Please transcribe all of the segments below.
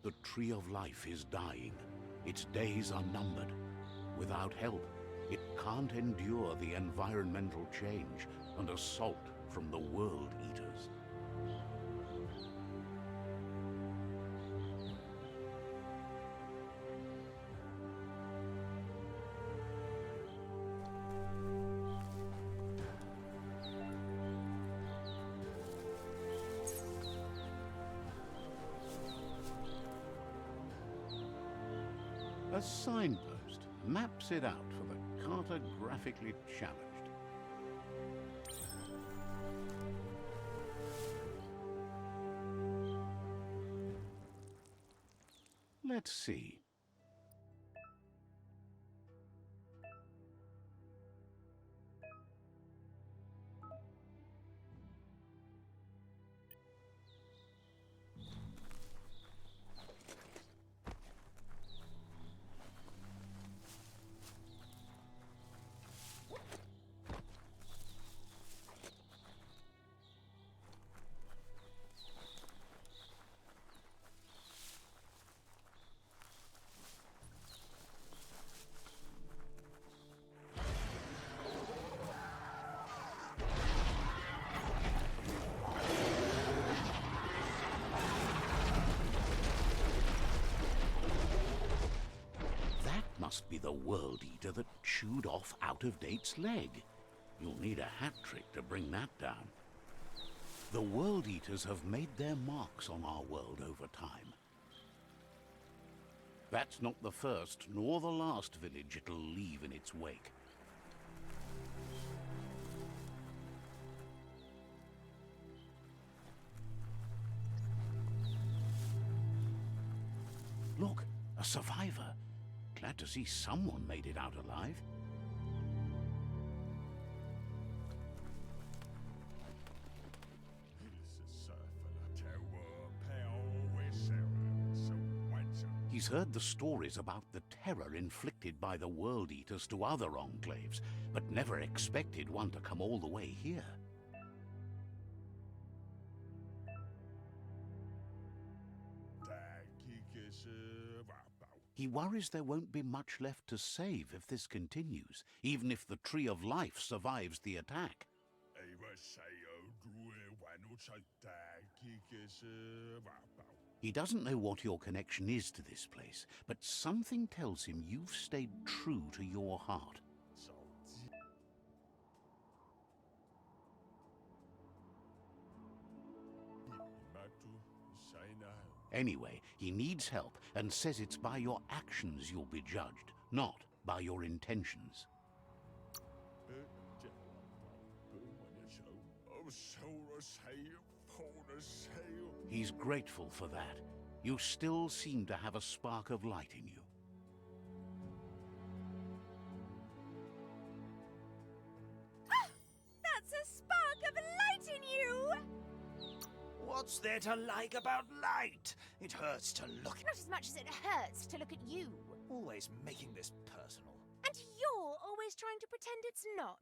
The Tree of Life is dying. Its days are numbered. Without help, it can't endure the environmental change and assault from the World Eaters. A signpost maps it out for the cartographically challenged. Let's see. Must be the World Eater that chewed off Out-of-Date's leg. You'll need a hat trick to bring that down. The World Eaters have made their marks on our world over time. That's not the first nor the last village it'll leave in its wake. Look, a survivor. Glad to see someone made it out alive. He's heard the stories about the terror inflicted by the World Eaters to other enclaves, but never expected one to come all the way here. He worries there won't be much left to save if this continues, even if the Tree of Life survives the attack. He doesn't know what your connection is to this place, but something tells him you've stayed true to your heart. Anyway, he needs help and says it's by your actions you'll be judged, not by your intentions. He's grateful for that. You still seem to have a spark of light in you. Ah! That's a spark of light in you! What's there to like about light? It hurts to look. Not as much as it hurts to look at you. Always making this personal. And you're always trying to pretend it's not.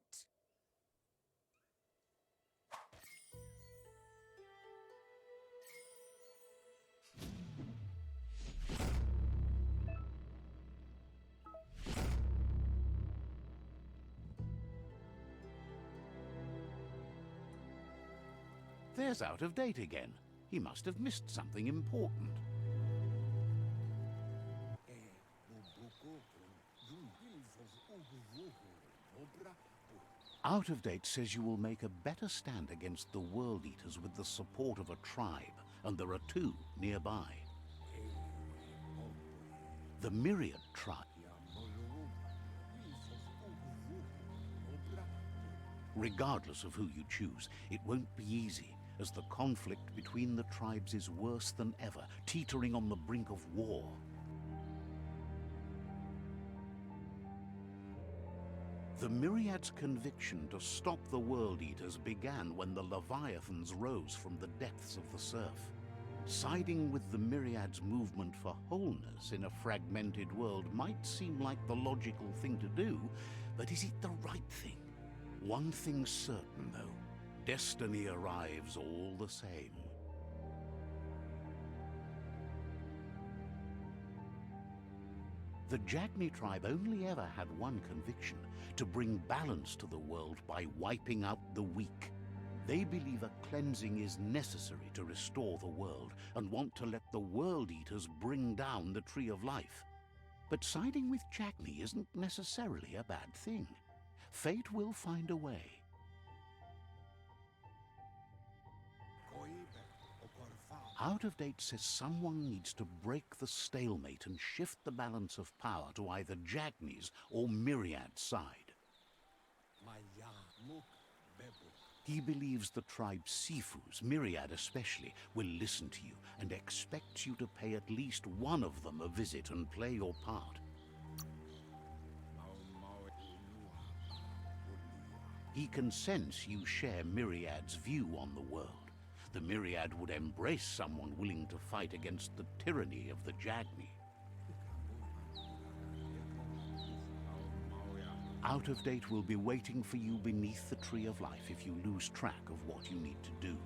There's Out of Date again. He must have missed something important. Out of Date says you will make a better stand against the World Eaters with the support of a tribe, and there are two nearby. The Myriad tribe. Regardless of who you choose, it won't be easy, as the conflict between the tribes is worse than ever, teetering on the brink of war. The Myriad's conviction to stop the World Eaters began when the Leviathans rose from the depths of the surf. Siding with the Myriad's movement for wholeness in a fragmented world might seem like the logical thing to do, but is it the right thing? One thing's certain, though. Destiny arrives all the same. The Jagni tribe only ever had one conviction: to bring balance to the world by wiping out the weak. They believe a cleansing is necessary to restore the world, and want to let the World Eaters bring down the Tree of Life. But siding with Jagni isn't necessarily a bad thing. Fate will find a way. Out of Date says someone needs to break the stalemate and shift the balance of power to either Jagni's or Myriad's side. He believes the tribe Sifus, Myriad especially, will listen to you and expects you to pay at least one of them a visit and play your part. He can sense you share Myriad's view on the world. The Myriad would embrace someone willing to fight against the tyranny of the Jagni. Out of Date will be waiting for you beneath the Tree of Life if you lose track of what you need to do.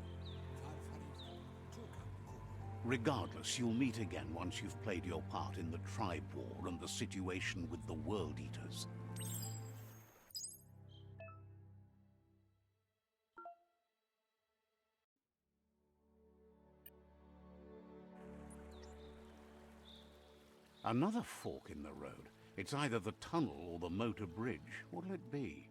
Regardless, you'll meet again once you've played your part in the tribe war and the situation with the World Eaters. Another fork in the road. It's either the tunnel or the motor bridge. What'll it be?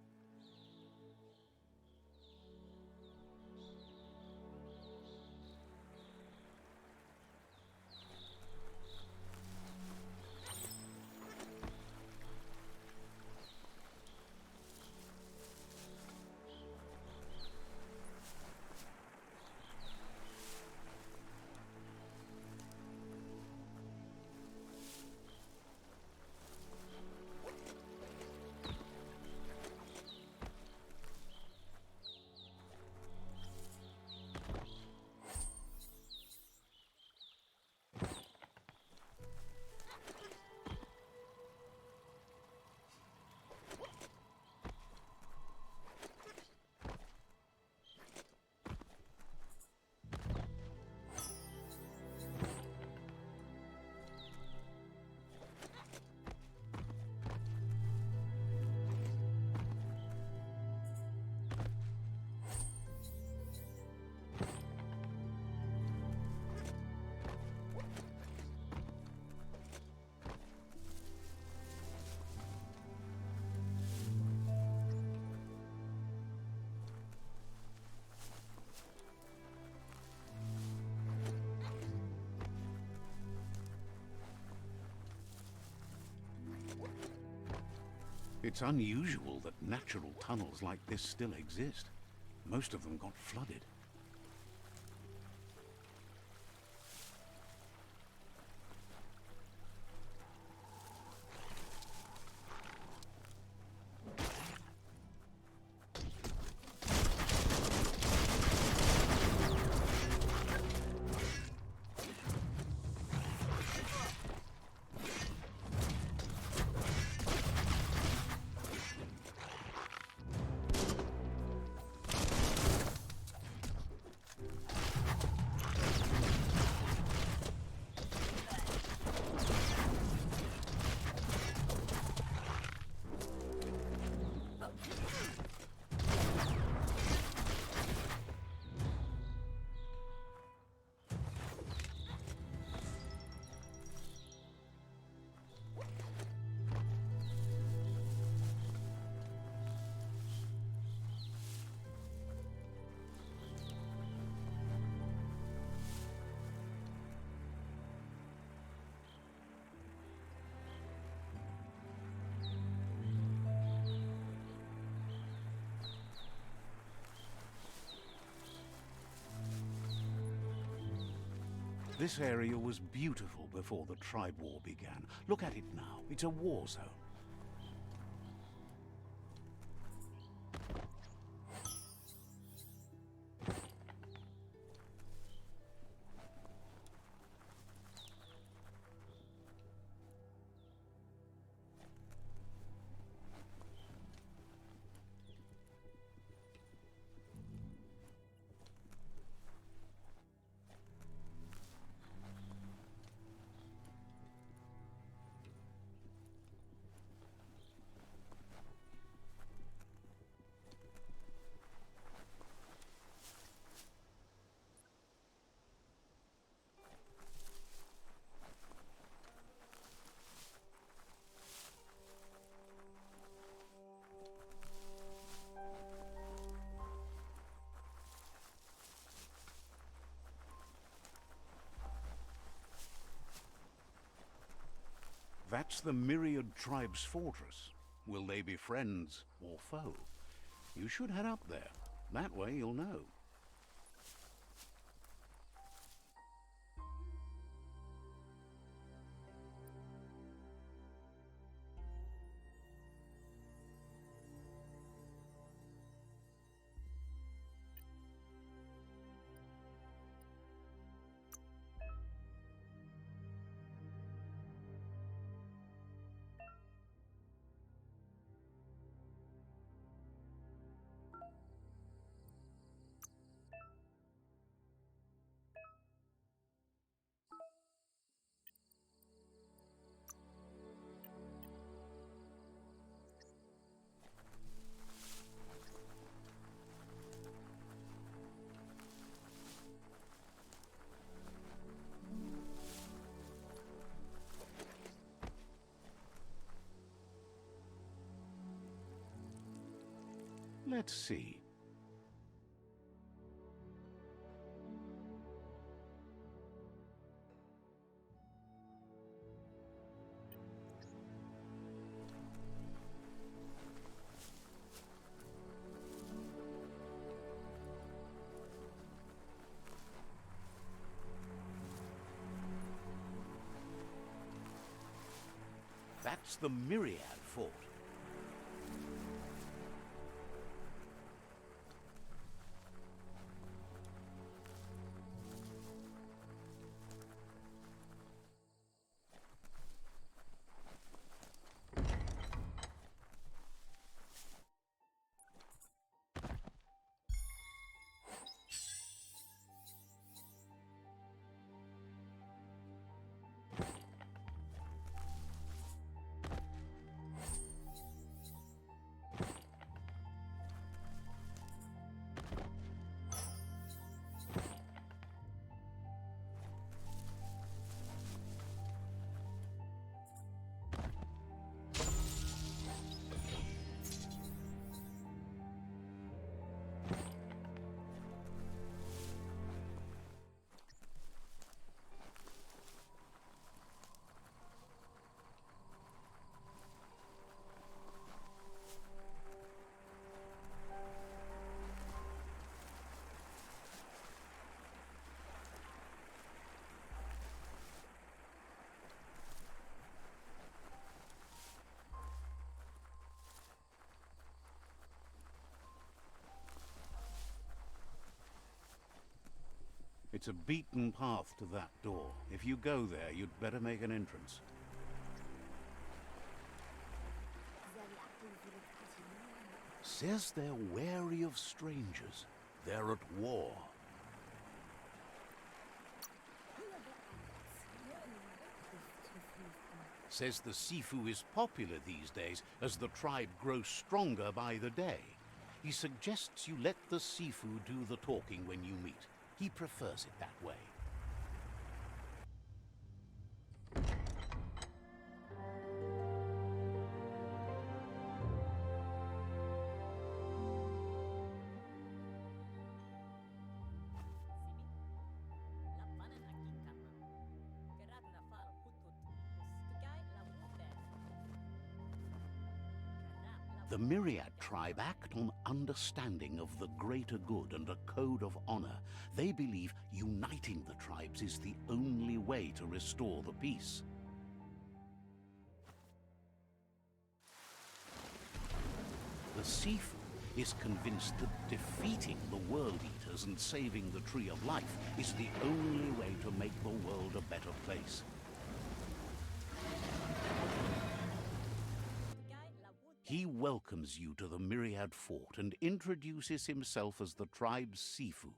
It's unusual that natural tunnels like this still exist. Most of them got flooded. This area was beautiful before the tribe war began. Look at it now. It's a war zone. That's the Myriad tribe's fortress. Will they be friends or foe? You should head up there. That way you'll know. Let's see. That's the Myriad fort. It's a beaten path to that door. If you go there, you'd better make an entrance. Says they're wary of strangers. They're at war. Says the Sifu is popular these days as the tribe grows stronger by the day. He suggests you let the Sifu do the talking when you meet. He prefers it that way. The Myriad tribe act on understanding of the greater good and a code of honor. They believe uniting the tribes is the only way to restore the peace. The Sifu is convinced that defeating the World Eaters and saving the Tree of Life is the only way to make the world a better place. He welcomes you to the Myriad Fort and introduces himself as the tribe's Sifu.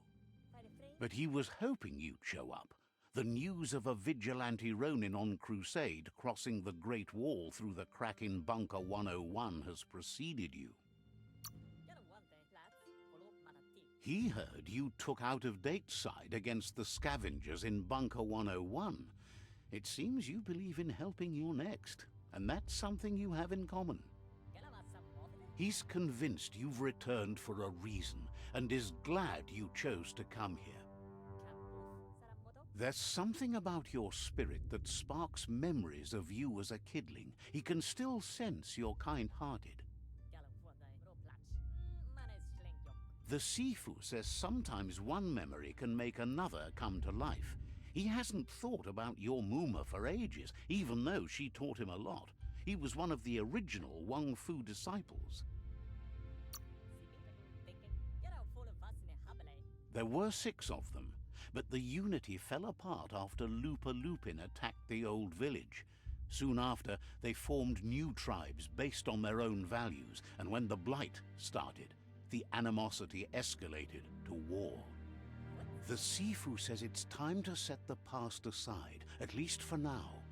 But he was hoping you'd show up. The news of a vigilante Ronin on crusade crossing the Great Wall through the crack in Bunker 101 has preceded you. He heard you took out-of-date side against the scavengers in Bunker 101. It seems you believe in helping your next, and that's something you have in common. He's convinced you've returned for a reason, and is glad you chose to come here. There's something about your spirit that sparks memories of you as a kidling. He can still sense you're kind-hearted. The Sifu says sometimes one memory can make another come to life. He hasn't thought about your Muma for ages, even though she taught him a lot. He was one of the original Wong Fu disciples. There were 6 of them, but the unity fell apart after Lupa Lupin attacked the old village. Soon after, they formed new tribes based on their own values, and when the Blight started, the animosity escalated to war. The Sifu says it's time to set the past aside, at least for now.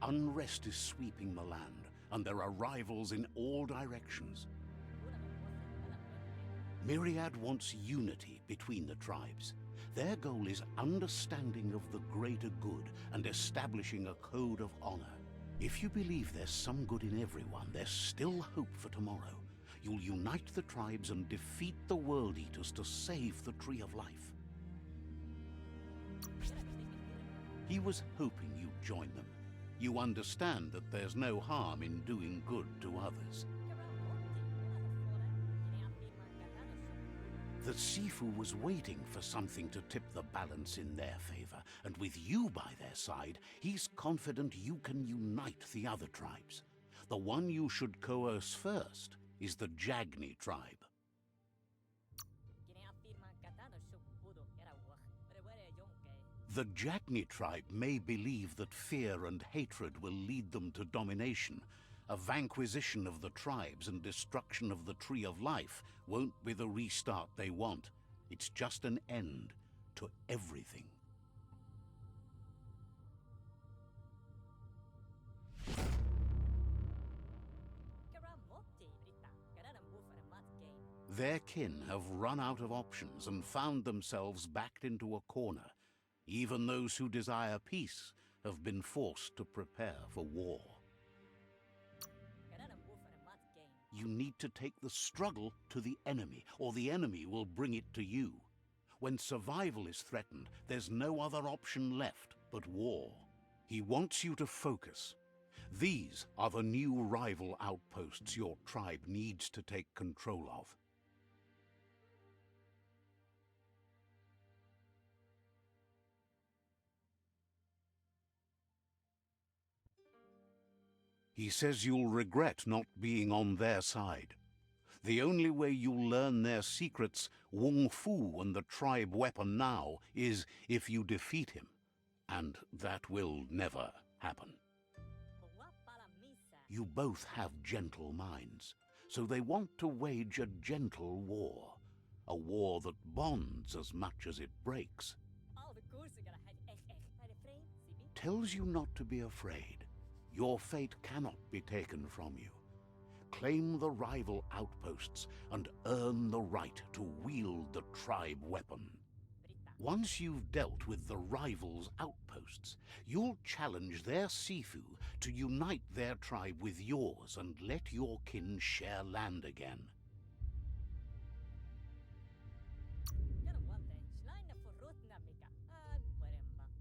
Unrest is sweeping the land, and there are rivals in all directions. Myriad wants unity between the tribes. Their goal is understanding of the greater good and establishing a code of honor. If you believe there's some good in everyone, there's still hope for tomorrow. You'll unite the tribes and defeat the World Eaters to save the Tree of Life. He was hoping you'd join them. You understand that there's no harm in doing good to others. The Sifu was waiting for something to tip the balance in their favor, and with you by their side, he's confident you can unite the other tribes. The one you should coerce first is the Jagni tribe. The Jagni tribe may believe that fear and hatred will lead them to domination. A vanquisition of the tribes and destruction of the Tree of Life won't be the restart they want. It's just an end to everything. Their kin have run out of options and found themselves backed into a corner. Even those who desire peace have been forced to prepare for war. You need to take the struggle to the enemy, or the enemy will bring it to you. When survival is threatened, there's no other option left but war. He wants you to focus. These are the new rival outposts your tribe needs to take control of. He says you'll regret not being on their side. The only way you'll learn their secrets, Wong Fu and the tribe weapon now, is if you defeat him. And that will never happen. You both have gentle minds, so they want to wage a gentle war. A war that bonds as much as it breaks. Tells you not to be afraid. Your fate cannot be taken from you. Claim the rival outposts and earn the right to wield the tribe weapon. Once you've dealt with the rivals' outposts, you'll challenge their Sifu to unite their tribe with yours and let your kin share land again.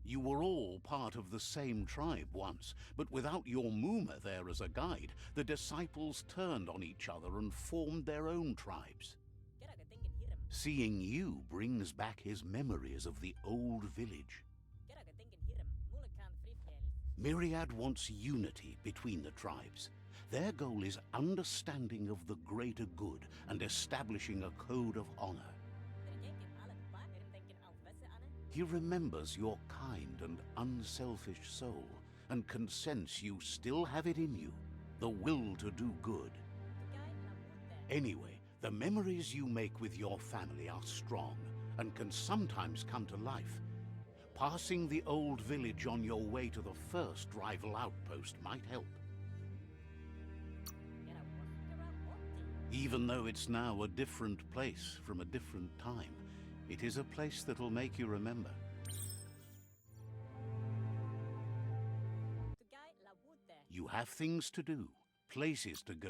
You were all part of the same tribe once, but without your Muma there as a guide, the disciples turned on each other and formed their own tribes. Seeing you brings back his memories of the old village. Myriad wants unity between the tribes. Their goal is understanding of the greater good and establishing a code of honor. He remembers your kind and unselfish soul and can sense you still have it in you, the will to do good. Anyway, the memories you make with your family are strong and can sometimes come to life. Passing the old village on your way to the first rival outpost might help. Even though it's now a different place from a different time, it is a place that'll make you remember. You have things to do, places to go.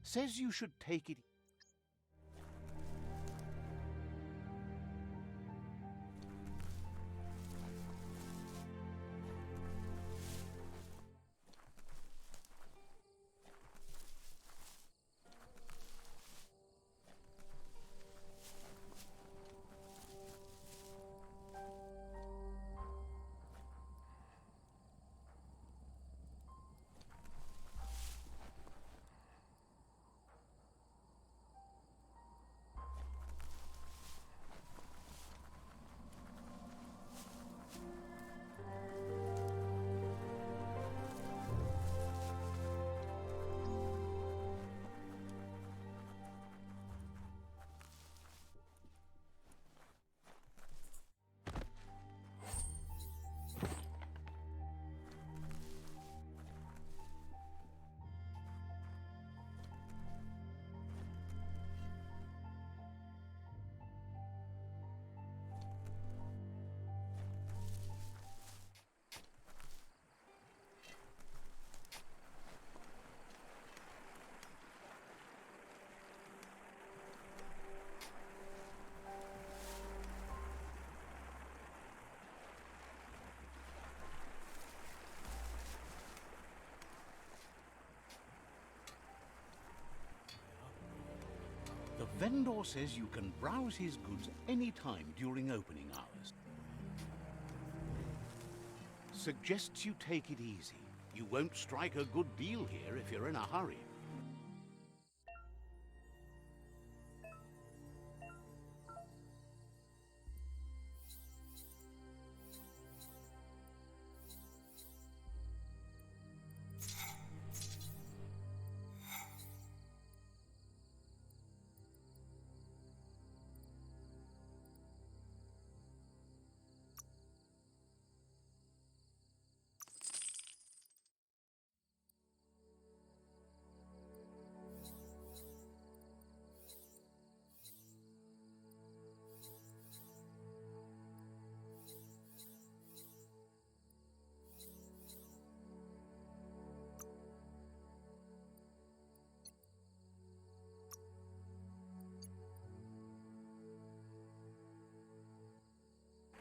Says you should take it. Vendor says you can browse his goods any time during opening hours. Suggests you take it easy. You won't strike a good deal here if you're in a hurry.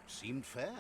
Seemed fair.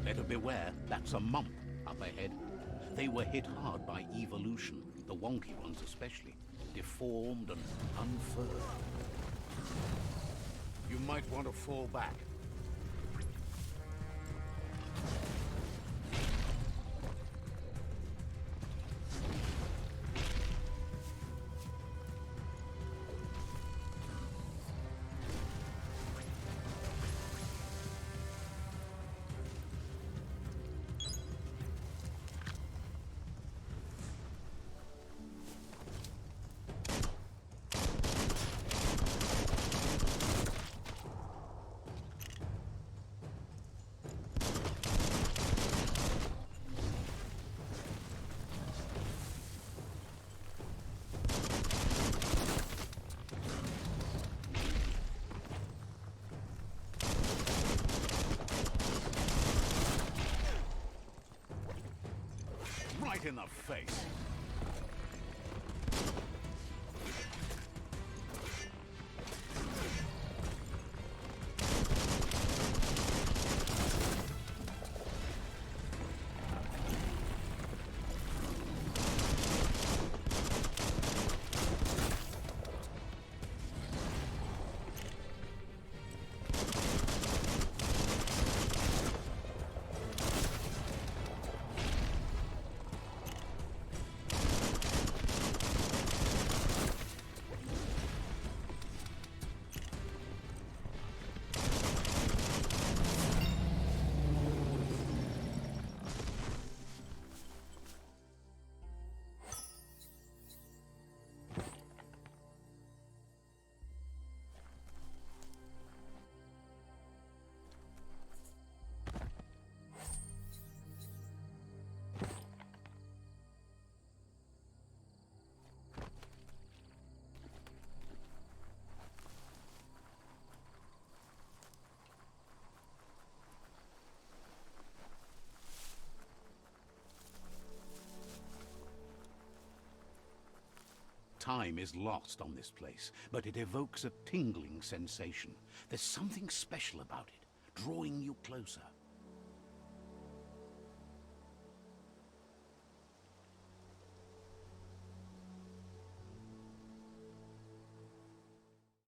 Better beware, that's a Mump up ahead. They were hit hard by evolution, the Wonky ones especially, deformed and unfurled. You might want to fall back. Right in the face. Time is lost on this place, but it evokes a tingling sensation. There's something special about it, drawing you closer.